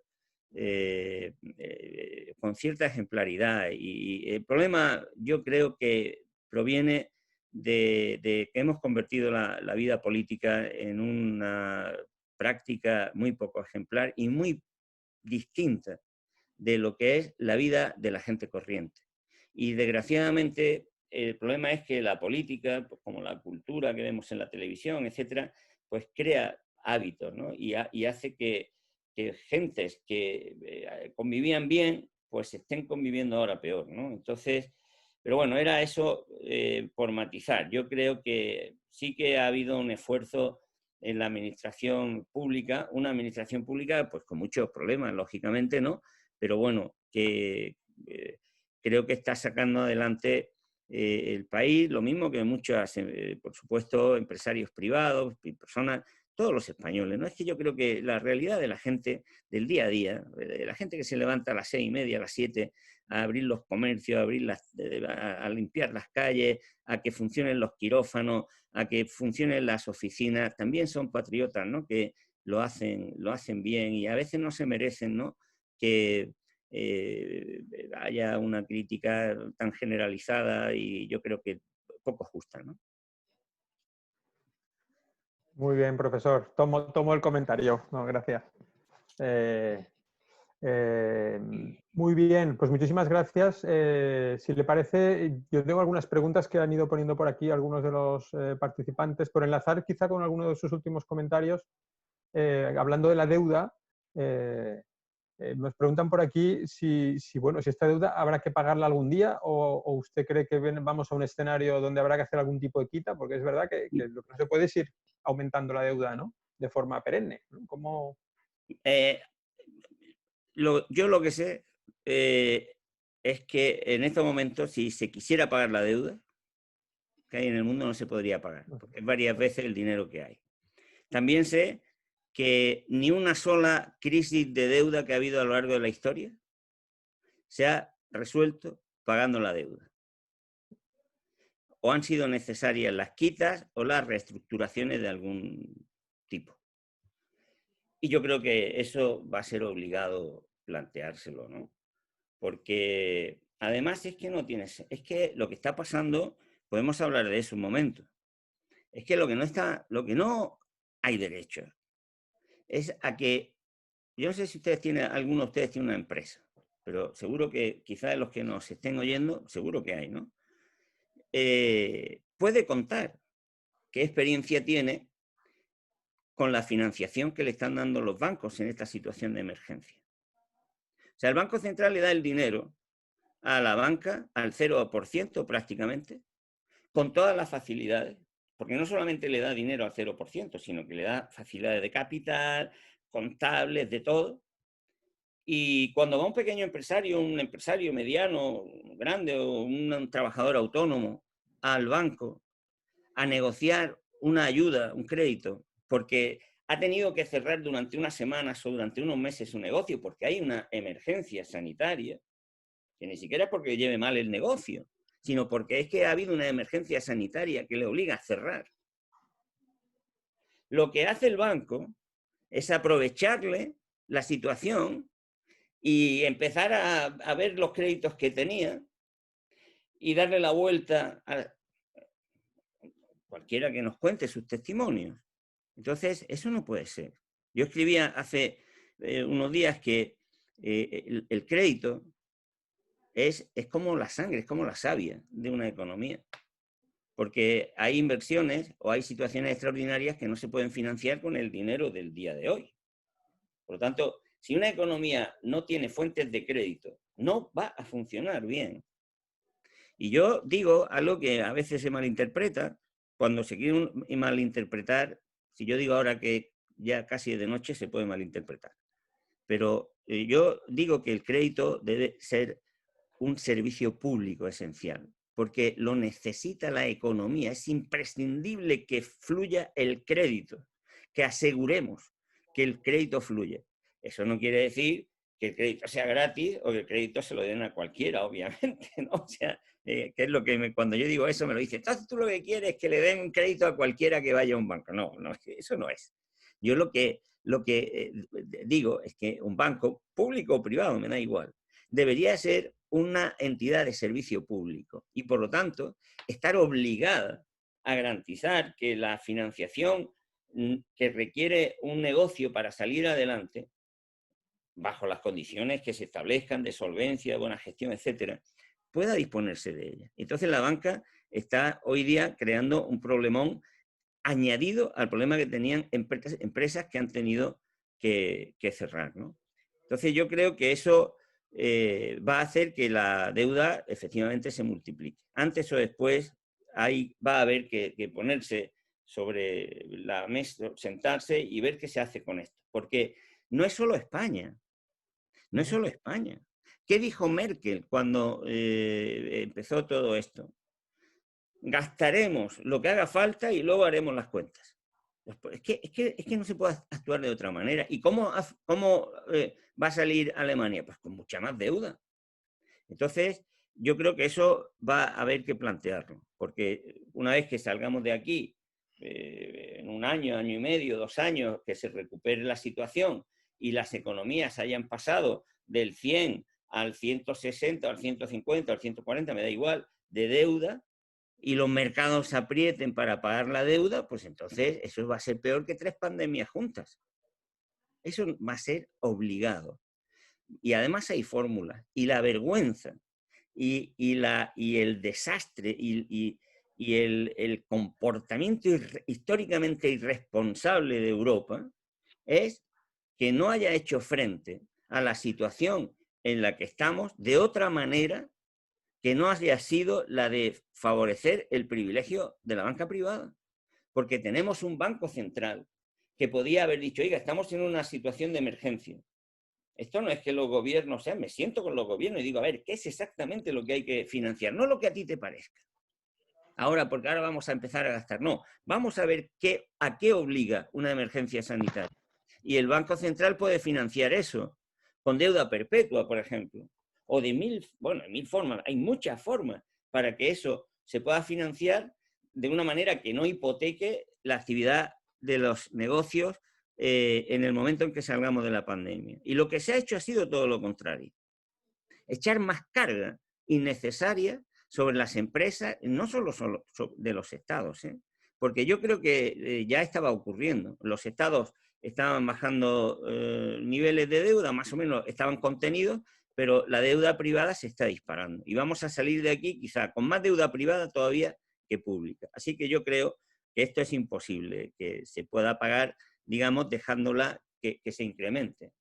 ejemplaridad, y el problema yo creo que proviene de que hemos convertido la vida política en una práctica muy poco ejemplar y muy distinta de lo que es la vida de la gente corriente. Y desgraciadamente el problema es que la política, pues, como la cultura que vemos en la televisión, etcétera, pues crea hábitos, ¿no? Y hace que gentes que convivían bien, pues estén conviviendo ahora peor, ¿no? Entonces, pero bueno, era eso por matizar. Yo creo que sí que ha habido un esfuerzo en la administración pública, una administración pública pues con muchos problemas, lógicamente, ¿no? Pero bueno, que creo que está sacando adelante el país, lo mismo que muchos, por supuesto, empresarios privados, personas, todos los españoles, ¿no? Es que yo creo que la realidad de la gente del día a día, de la gente que se levanta a las 6:30, a las 7, a abrir los comercios, a limpiar las calles, a que funcionen los quirófanos, a que funcionen las oficinas, también son patriotas, ¿no? Que lo hacen bien y a veces no se merecen, ¿no? Que haya una crítica tan generalizada y yo creo que poco justa, ¿no? Muy bien, profesor. Tomo el comentario. No, gracias. Muy bien, pues muchísimas gracias. Si le parece, yo tengo algunas preguntas que han ido poniendo por aquí algunos de los participantes, por enlazar quizá con alguno de sus últimos comentarios. Hablando de la deuda, nos preguntan por aquí si esta deuda habrá que pagarla algún día o usted cree que vamos a un escenario donde habrá que hacer algún tipo de quita, porque es verdad que lo que no se puede es ir aumentando la deuda, ¿no? De forma perenne, ¿no? ¿Cómo? Yo lo que sé, es que en estos momentos, si se quisiera pagar la deuda que hay en el mundo, no se podría pagar, porque es varias veces el dinero que hay. También sé que ni una sola crisis de deuda que ha habido a lo largo de la historia se ha resuelto pagando la deuda. O han sido necesarias las quitas o las reestructuraciones de algún tipo. Y yo creo que eso va a ser obligado planteárselo, ¿no? Porque además es que no tienes, es que lo que está pasando, podemos hablar de eso un momento, es que lo que no hay derecho es a que, yo no sé si alguno de ustedes tiene una empresa, pero seguro que quizás de los que nos estén oyendo, seguro que hay, ¿no? Puede contar qué experiencia tiene con la financiación que le están dando los bancos en esta situación de emergencia. O sea, el Banco Central le da el dinero a la banca al 0% prácticamente, con todas las facilidades, porque no solamente le da dinero al 0%, sino que le da facilidades de capital, contables, de todo. Y cuando va un pequeño empresario, un empresario mediano, grande o un trabajador autónomo al banco a negociar una ayuda, un crédito, porque ha tenido que cerrar durante unas semanas o durante unos meses su negocio porque hay una emergencia sanitaria, que ni siquiera es porque lleve mal el negocio, sino porque es que ha habido una emergencia sanitaria que le obliga a cerrar. Lo que hace el banco es aprovecharle la situación y empezar a ver los créditos que tenía y darle la vuelta a cualquiera que nos cuente sus testimonios. Entonces, eso no puede ser. Yo escribía hace unos días que el crédito es como la sangre, es como la savia de una economía. Porque hay inversiones o hay situaciones extraordinarias que no se pueden financiar con el dinero del día de hoy. Por lo tanto, si una economía no tiene fuentes de crédito, no va a funcionar bien. Y yo digo algo que a veces se malinterpreta. Cuando se quiere malinterpretar, si yo digo ahora que ya casi de noche, se puede malinterpretar. Pero yo digo que el crédito debe ser un servicio público esencial, porque lo necesita la economía. Es imprescindible que fluya el crédito, que aseguremos que el crédito fluya. Eso no quiere decir que el crédito sea gratis o que el crédito se lo den a cualquiera, obviamente, ¿no? O sea, que es lo que cuando yo digo eso me lo dicen, entonces tú lo que quieres es que le den un crédito a cualquiera que vaya a un banco. No, eso no es. Yo lo que digo es que un banco, público o privado, me da igual, debería ser una entidad de servicio público y, por lo tanto, estar obligada a garantizar que la financiación que requiere un negocio para salir adelante, bajo las condiciones que se establezcan de solvencia, de buena gestión, etcétera, pueda disponerse de ella. Entonces, la banca está hoy día creando un problemón añadido al problema que tenían empresas que han tenido que cerrar, ¿no? Entonces, yo creo que eso va a hacer que la deuda efectivamente se multiplique. Antes o después va a haber que ponerse sobre la mesa, sentarse y ver qué se hace con esto. Porque no es solo España, no es solo España. ¿Qué dijo Merkel cuando empezó todo esto? Gastaremos lo que haga falta y luego haremos las cuentas. Es que no se puede actuar de otra manera. ¿Y cómo va a salir Alemania? Pues con mucha más deuda. Entonces, yo creo que eso va a haber que plantearlo, porque una vez que salgamos de aquí, en un año, año y medio, 2 años, que se recupere la situación y las economías hayan pasado del 100 al 160, al 150, al 140, me da igual, de deuda, y los mercados aprieten para pagar la deuda, pues entonces eso va a ser peor que 3 pandemias juntas. Eso va a ser obligado. Y además hay fórmulas. Y la vergüenza y el desastre y el comportamiento históricamente irresponsable de Europa es que no haya hecho frente a la situación en la que estamos de otra manera que no haya sido la de favorecer el privilegio de la banca privada. Porque tenemos un banco central que podía haber dicho, oiga, estamos en una situación de emergencia. Esto no es que los gobiernos, o sea, me siento con los gobiernos y digo, a ver, ¿qué es exactamente lo que hay que financiar? No lo que a ti te parezca. Ahora, porque ahora vamos a empezar a gastar. No, vamos a ver a qué obliga una emergencia sanitaria. Y el Banco Central puede financiar eso con deuda perpetua, por ejemplo. O de mil formas. Hay muchas formas para que eso se pueda financiar de una manera que no hipoteque la actividad de los negocios en el momento en que salgamos de la pandemia. Y lo que se ha hecho ha sido todo lo contrario. Echar más carga innecesaria sobre las empresas, no solo de los estados, porque yo creo que ya estaba ocurriendo. Los estados estaban bajando niveles de deuda, más o menos estaban contenidos, pero la deuda privada se está disparando. Y vamos a salir de aquí quizá con más deuda privada todavía que pública. Así que yo creo que esto es imposible, que se pueda pagar, digamos, dejándola que se incremente.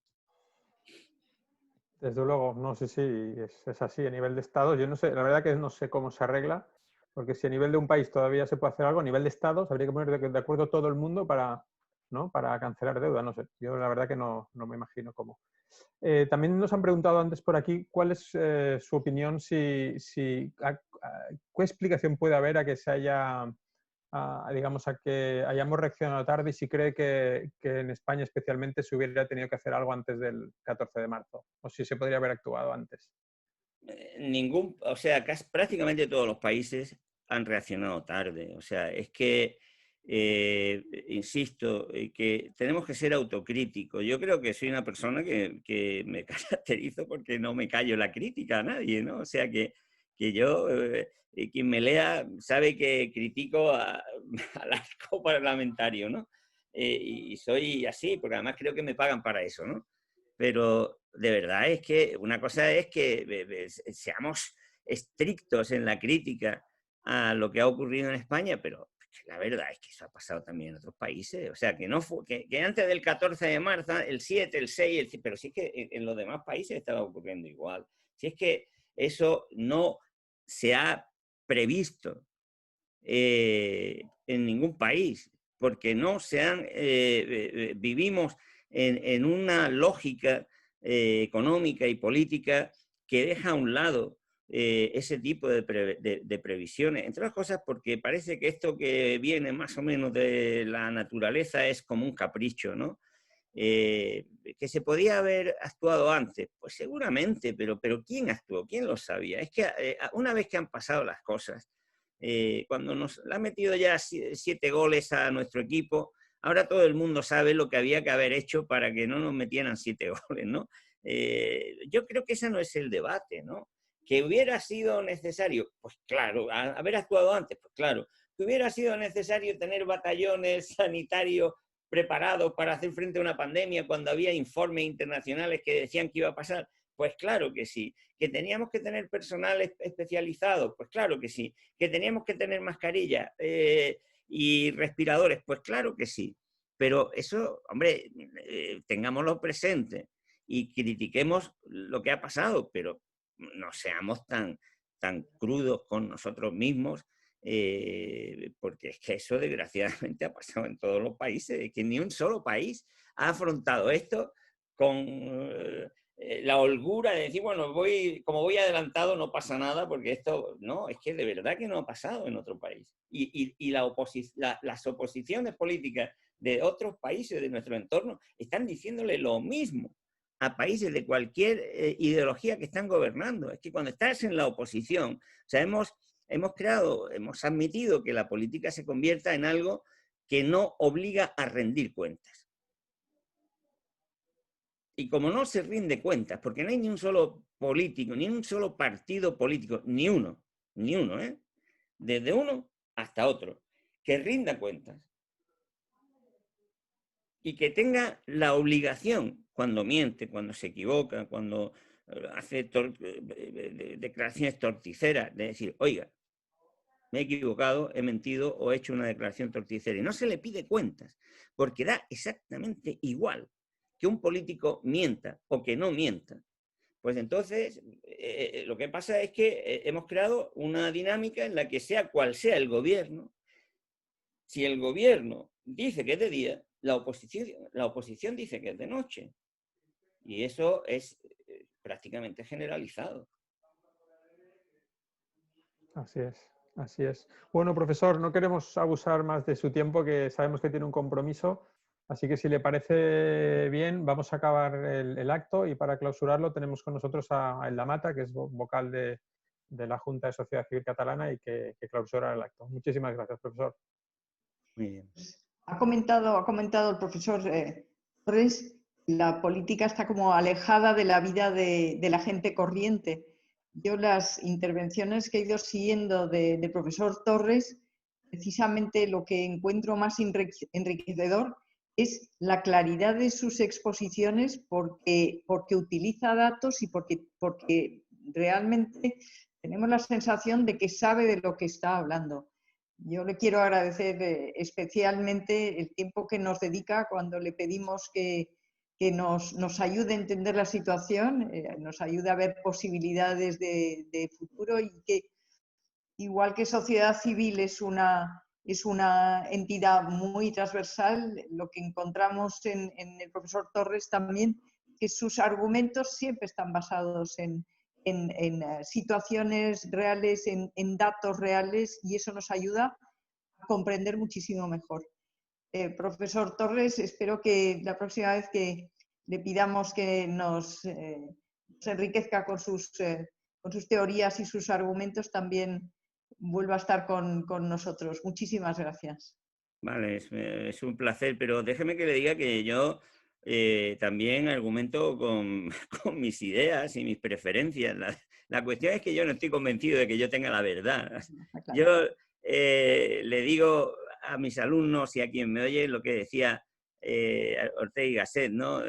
Desde luego, no sé si es así a nivel de Estado. Yo no sé, la verdad que no sé cómo se arregla, porque si a nivel de un país todavía se puede hacer algo, a nivel de Estados habría que poner de acuerdo todo el mundo para, ¿no?, para cancelar deuda. No sé, yo la verdad que no me imagino cómo. También nos han preguntado antes por aquí cuál es su opinión, qué explicación puede haber a que se haya, digamos, a que hayamos reaccionado tarde y si cree que en España especialmente se hubiera tenido que hacer algo antes del 14 de marzo o si se podría haber actuado antes. O sea, casi, prácticamente todos los países han reaccionado tarde. O sea, es que, insisto, que tenemos que ser autocríticos. Yo creo que soy una persona que me caracterizo porque no me callo la crítica a nadie, ¿no? O sea, que yo, quien me lea sabe que critico al arco parlamentario, ¿no? Y soy así, porque además creo que me pagan para eso, ¿no? Pero de verdad es que una cosa es que seamos estrictos en la crítica a lo que ha ocurrido en España, pero la verdad es que eso ha pasado también en otros países. O sea, que no fue, que antes del 14 de marzo, el 7, el 6, pero sí es que en los demás países estaba ocurriendo igual. Si es que eso no se ha previsto en ningún país, porque no se han, vivimos en una lógica económica y política que deja a un lado ese tipo de previsiones, entre otras cosas porque parece que esto que viene más o menos de la naturaleza es como un capricho, ¿no? Que se podía haber actuado antes, pues seguramente, pero ¿quién actuó? ¿Quién lo sabía? Es que una vez que han pasado las cosas, cuando nos ha metido ya 7 goles a nuestro equipo, ahora todo el mundo sabe lo que había que haber hecho para que no nos metieran 7 goles, ¿no? Yo creo que ese no es el debate, ¿no? Que hubiera sido necesario, pues claro, haber actuado antes, pues claro, que hubiera sido necesario tener batallones sanitarios preparados para hacer frente a una pandemia cuando había informes internacionales que decían que iba a pasar, pues claro que sí. ¿Que teníamos que tener personal especializado? Pues claro que sí. ¿Que teníamos que tener mascarillas y respiradores? Pues claro que sí. Pero eso, hombre, tengámoslo presente y critiquemos lo que ha pasado, pero no seamos tan crudos con nosotros mismos, porque es que eso desgraciadamente ha pasado en todos los países, que ni un solo país ha afrontado esto con la holgura de decir, bueno, como voy adelantado no pasa nada, porque esto, no, es que de verdad que no ha pasado en otro país. Y las oposiciones políticas de otros países de nuestro entorno están diciéndole lo mismo a países de cualquier ideología que están gobernando. Es que cuando estás en la oposición, o sea, hemos admitido que la política se convierta en algo que no obliga a rendir cuentas. Y como no se rinde cuentas, porque no hay ni un solo político, ni un solo partido político, ni uno, desde uno hasta otro, que rinda cuentas y que tenga la obligación, cuando miente, cuando se equivoca, cuando hace declaraciones torticeras, de decir, oiga, me he equivocado, he mentido o he hecho una declaración torticera. Y no se le pide cuentas, porque da exactamente igual que un político mienta o que no mienta. Pues entonces, lo que pasa es que hemos creado una dinámica en la que sea cual sea el gobierno, si el gobierno dice que es de día, la oposición dice que es de noche. Y eso es prácticamente generalizado. Así es, así es. Bueno, profesor, no queremos abusar más de su tiempo, que sabemos que tiene un compromiso, así que si le parece bien, vamos a acabar el acto, y para clausurarlo tenemos con nosotros a Elda Mata, que es vocal de la Junta de Sociedad Civil Catalana y que clausura el acto. Muchísimas gracias, profesor. Muy bien. Ha comentado el profesor Torres, la política está como alejada de la vida de la gente corriente. Yo las intervenciones que he ido siguiendo del profesor Torres, precisamente lo que encuentro más enriquecedor es la claridad de sus exposiciones, porque utiliza datos y porque realmente tenemos la sensación de que sabe de lo que está hablando. Yo le quiero agradecer especialmente el tiempo que nos dedica cuando le pedimos que nos ayude a entender la situación, nos ayude a ver posibilidades de futuro, y que, igual que sociedad civil es una entidad muy transversal, lo que encontramos en el profesor Torres también, que sus argumentos siempre están basados en situaciones reales, en datos reales, y eso nos ayuda a comprender muchísimo mejor. Profesor Torres, espero que la próxima vez que le pidamos que nos enriquezca con sus teorías y sus argumentos, también vuelva a estar con nosotros. Muchísimas gracias. Vale, es un placer, pero déjeme que le diga que yo también argumento con mis ideas y mis preferencias. La cuestión es que yo no estoy convencido de que yo tenga la verdad. Claro. Yo le digo a mis alumnos y a quien me oye lo que decía Ortega y Gasset, ¿no?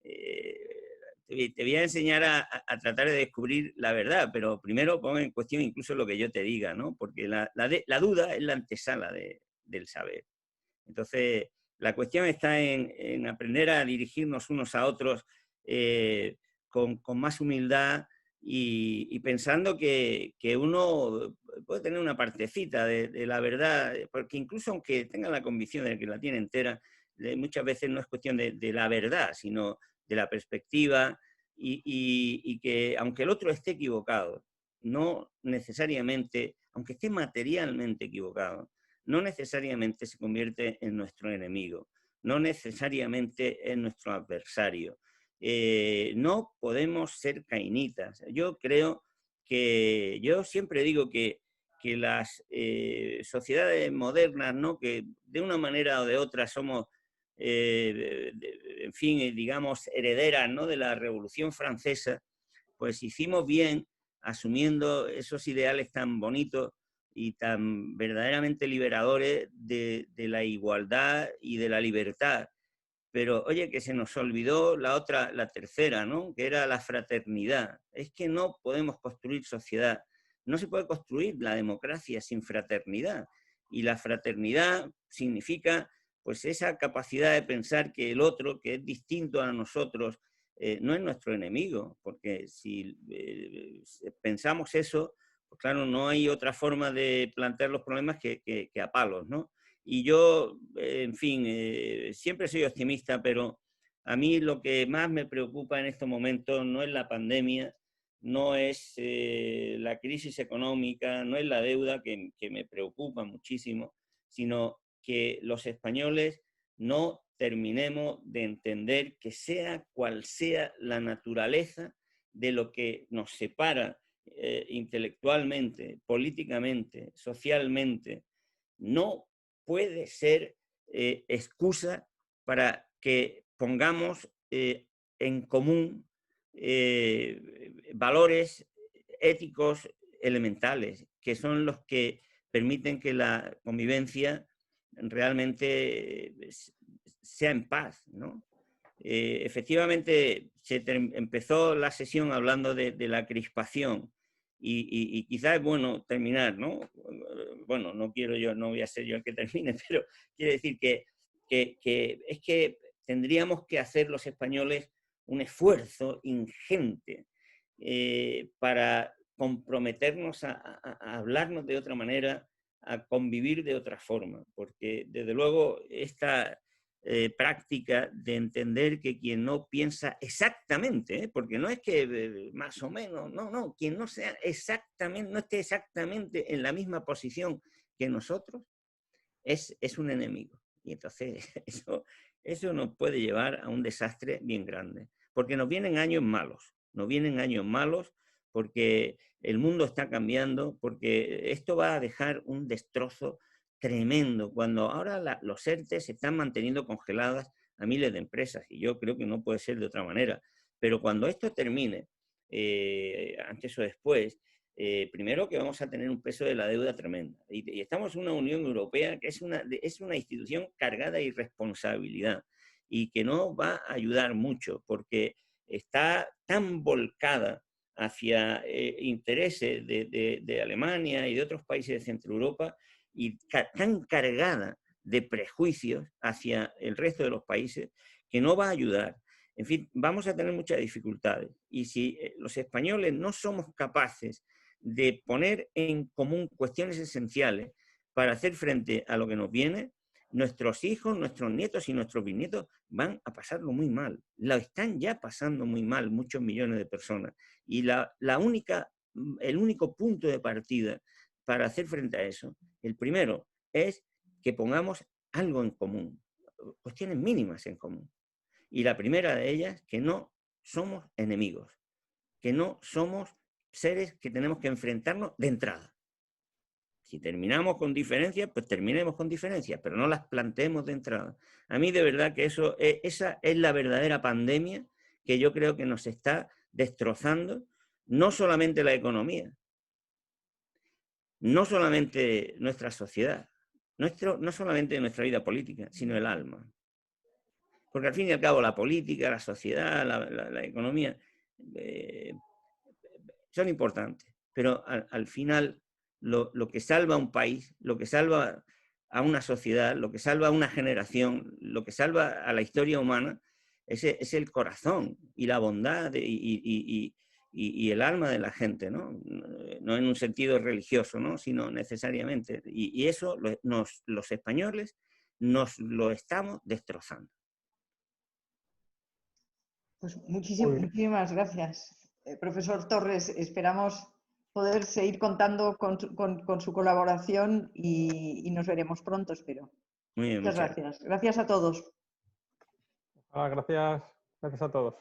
Te voy a enseñar a tratar de descubrir la verdad, pero primero pon en cuestión incluso lo que yo te diga, ¿no? Porque la duda es la antesala del saber. Entonces, la cuestión está en aprender a dirigirnos unos a otros con más humildad y pensando que uno puede tener una partecita de la verdad, porque incluso aunque tenga la convicción de que la tiene entera, muchas veces no es cuestión de la verdad, sino de la perspectiva, y que aunque el otro esté equivocado, no necesariamente, aunque esté materialmente equivocado, no necesariamente se convierte en nuestro enemigo, no necesariamente en nuestro adversario. No podemos ser cainitas. Yo siempre digo que las sociedades modernas, ¿no? Que de una manera o de otra somos, en fin, digamos, herederas, ¿no? De la Revolución Francesa, pues hicimos bien asumiendo esos ideales tan bonitos y tan verdaderamente liberadores de la igualdad y de la libertad. Pero oye, que se nos olvidó la tercera, ¿no? Que era la fraternidad. Es que no podemos construir sociedad. No se puede construir la democracia sin fraternidad. Y la fraternidad significa pues esa capacidad de pensar que el otro, que es distinto a nosotros, no es nuestro enemigo, porque si pensamos eso, pues claro, no hay otra forma de plantear los problemas que a palos, ¿no? Y yo, en fin, siempre soy optimista, pero a mí lo que más me preocupa en estos momentos no es la pandemia, no es la crisis económica, no es la deuda, que me preocupa muchísimo, sino que los españoles no terminemos de entender que sea cual sea la naturaleza de lo que nos separa intelectualmente, políticamente, socialmente, no puede ser excusa para que pongamos en común valores éticos elementales, que son los que permiten que la convivencia realmente sea en paz, ¿no? Efectivamente, empezó la sesión hablando de la crispación y quizás es bueno terminar, ¿no? Bueno, no voy a ser yo el que termine, pero quiero decir que es que tendríamos que hacer los españoles un esfuerzo ingente para comprometernos a hablarnos de otra manera, a convivir de otra forma, porque desde luego esta práctica de entender que quien no piensa exactamente, porque no es que más o menos, no, quien no sea exactamente, no esté exactamente en la misma posición que nosotros, es un enemigo. Y entonces eso nos puede llevar a un desastre bien grande, porque nos vienen años malos, porque el mundo está cambiando, porque esto va a dejar un destrozo tremendo, cuando ahora los ERTE se están manteniendo congeladas a miles de empresas, y yo creo que no puede ser de otra manera. Pero cuando esto termine, antes o después, primero que vamos a tener un peso de la deuda tremenda. Y estamos en una Unión Europea que es una institución cargada de irresponsabilidad y que no va a ayudar mucho, porque está tan volcada hacia intereses de Alemania y de otros países de Centro Europa, y tan cargada de prejuicios hacia el resto de los países, que no va a ayudar. En fin, vamos a tener muchas dificultades. Y si los españoles no somos capaces de poner en común cuestiones esenciales para hacer frente a lo que nos viene, nuestros hijos, nuestros nietos y nuestros bisnietos van a pasarlo muy mal. Lo están ya pasando muy mal muchos millones de personas. Y el único punto de partida para hacer frente a eso, el primero, es que pongamos algo en común, cuestiones mínimas en común. Y la primera de ellas, que no somos enemigos, que no somos seres que tenemos que enfrentarnos de entrada. Si terminamos con diferencias, pues terminemos con diferencias, pero no las planteemos de entrada. A mí de verdad que esa es la verdadera pandemia que yo creo que nos está destrozando, no solamente la economía, no solamente nuestra sociedad, no solamente nuestra vida política, sino el alma. Porque al fin y al cabo la política, la sociedad, la economía son importantes, pero al final lo que salva a un país, lo que salva a una sociedad, lo que salva a una generación, lo que salva a la historia humana es el corazón y la bondad y el alma de la gente, ¿no? No en un sentido religioso, ¿no? Sino necesariamente. Y eso los españoles nos lo estamos destrozando. Pues muchísimas gracias, profesor Torres. Esperamos poder seguir contando con su colaboración y nos veremos pronto, espero. Muy bien, muchas gracias. Gracias a todos. Gracias a todos.